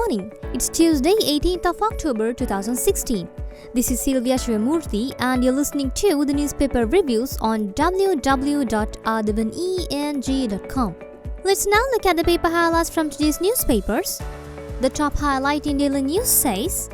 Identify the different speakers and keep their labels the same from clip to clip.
Speaker 1: morning. It's Tuesday, 18th of October 2016. This is Sylvia Shivamurthy and you're listening to the newspaper reviews on www.athavan.com. Let's now look at the paper highlights from today's newspapers. The top highlight in Daily News says,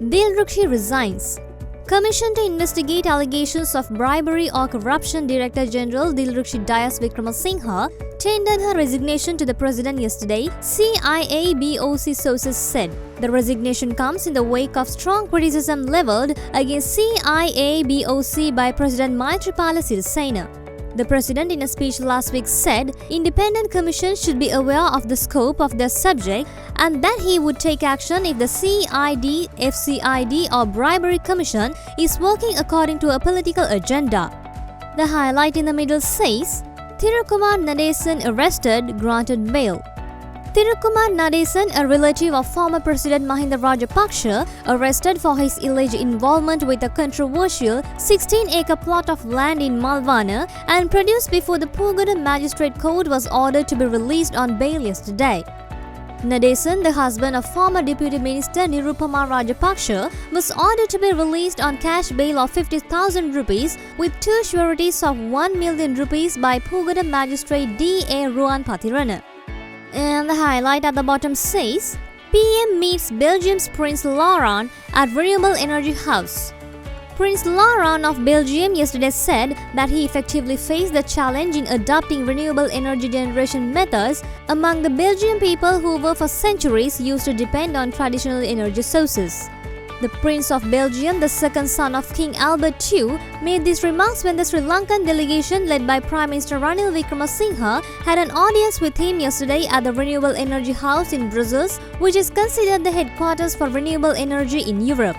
Speaker 1: Dilrukshi resigns. Commission to investigate allegations of bribery or corruption, Director General Dilrukshi Dayas Vikramasinghe tendered her resignation to the President yesterday, CIA BOC sources said. The resignation comes in the wake of strong criticism leveled against CIA BOC by President Maithripala Sirisena. The President in a speech last week said independent commissions should be aware of the scope of their subject and that he would take action if the CID, FCID or bribery commission is working according to a political agenda. The highlight in the middle says, Thirukumar Nadesan arrested, granted bail. Thirukumar Nadesan, a relative of former President Mahinda Rajapaksa, arrested for his alleged involvement with a controversial 16-acre plot of land in Malvana and produced before the Pugaram Magistrate Court, was ordered to be released on bail yesterday. Nadesan, the husband of former Deputy Minister Nirupama Rajapaksa, was ordered to be released on cash bail of 50,000 rupees with two sureties of 1 million rupees by Pugaram Magistrate D.A. Ruan Pathirana. And the highlight at the bottom says, PM meets Belgium's Prince Laurent at Renewable Energy House. Prince Laurent of Belgium yesterday said that he effectively faced the challenge in adopting renewable energy generation methods among the Belgian people who were for centuries used to depend on traditional energy sources. The Prince of Belgium, the second son of King Albert II, made these remarks when the Sri Lankan delegation led by Prime Minister Ranil Wickremesinghe had an audience with him yesterday at the Renewable Energy House in Brussels, which is considered the headquarters for renewable energy in Europe.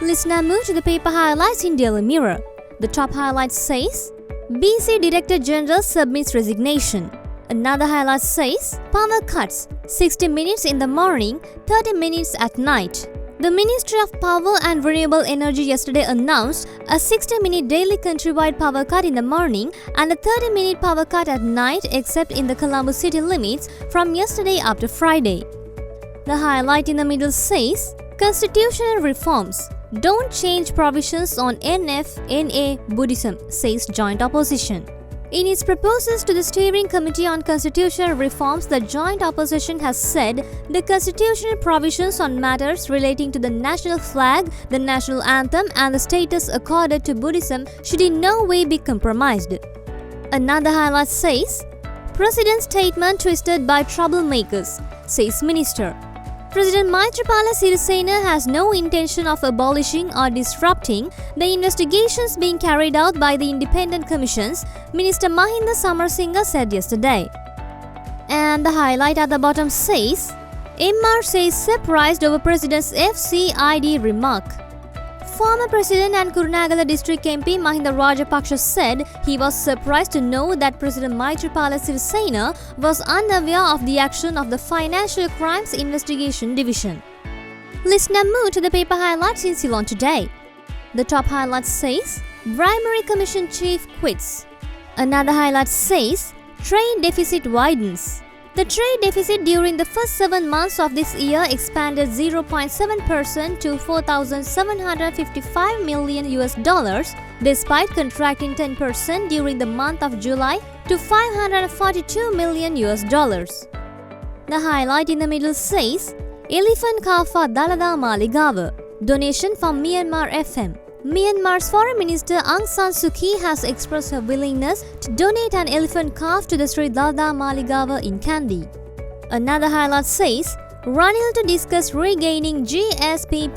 Speaker 1: Let's now move to the paper highlights in Daily Mirror. The top highlight says, BC Director General submits resignation. Another highlight says, power cuts, 60 minutes in the morning, 30 minutes at night. The Ministry of Power and Renewable Energy yesterday announced a 60-minute daily countrywide power cut in the morning and a 30-minute power cut at night except in the Colombo city limits from yesterday up to Friday. The highlight in the middle says, Constitutional reforms don't change provisions on NF-NA Buddhism, says joint opposition. In its proposals to the Steering Committee on Constitutional Reforms, the joint opposition has said the constitutional provisions on matters relating to the national flag, the national anthem and the status accorded to Buddhism should in no way be compromised. Another highlight says, President's statement twisted by troublemakers, says Minister. President Maithripala Sirisena has no intention of abolishing or disrupting the investigations being carried out by the independent commissions, Minister Mahinda Samarasinghe said yesterday. And the highlight at the bottom says, MR says surprised over President's FCID remark. Former President and Kurunegala District MP Mahinda Rajapaksa said he was surprised to know that President Maithripala Sirisena was unaware of the action of the Financial Crimes Investigation Division. Let's now move to the paper highlights in Ceylon today. The top highlight says, Bribery Commission Chief quits. Another highlight says, Trade deficit widens. The trade deficit during the first 7 months of this year expanded 0.7% to $4,755 million despite contracting 10% during the month of July to $542 million. The highlight in the middle says, Elephant car for Dalada Maligawa, donation from Myanmar FM. Myanmar's Foreign Minister Aung San Suu Kyi has expressed her willingness to donate an elephant calf to the Sri Dalda Maligawa in Kandy. Another highlight says, Ranil to discuss regaining GSP+.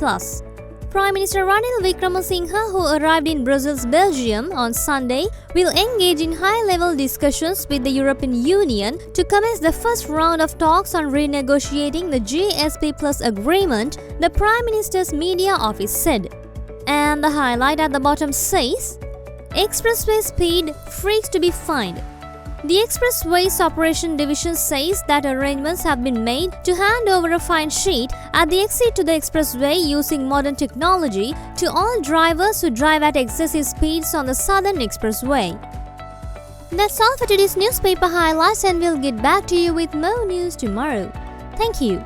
Speaker 1: Prime Minister Ranil Wickremesinghe, who arrived in Brussels, Belgium on Sunday, will engage in high-level discussions with the European Union to commence the first round of talks on renegotiating the GSP+ agreement, the Prime Minister's media office said. And the highlight at the bottom says, Expressway speed freaks to be fined. The Expressways Operation Division says that arrangements have been made to hand over a fine sheet at the exit to the expressway using modern technology to all drivers who drive at excessive speeds on the Southern Expressway. That's all for today's newspaper highlights, and we'll get back to you with more news tomorrow. Thank you.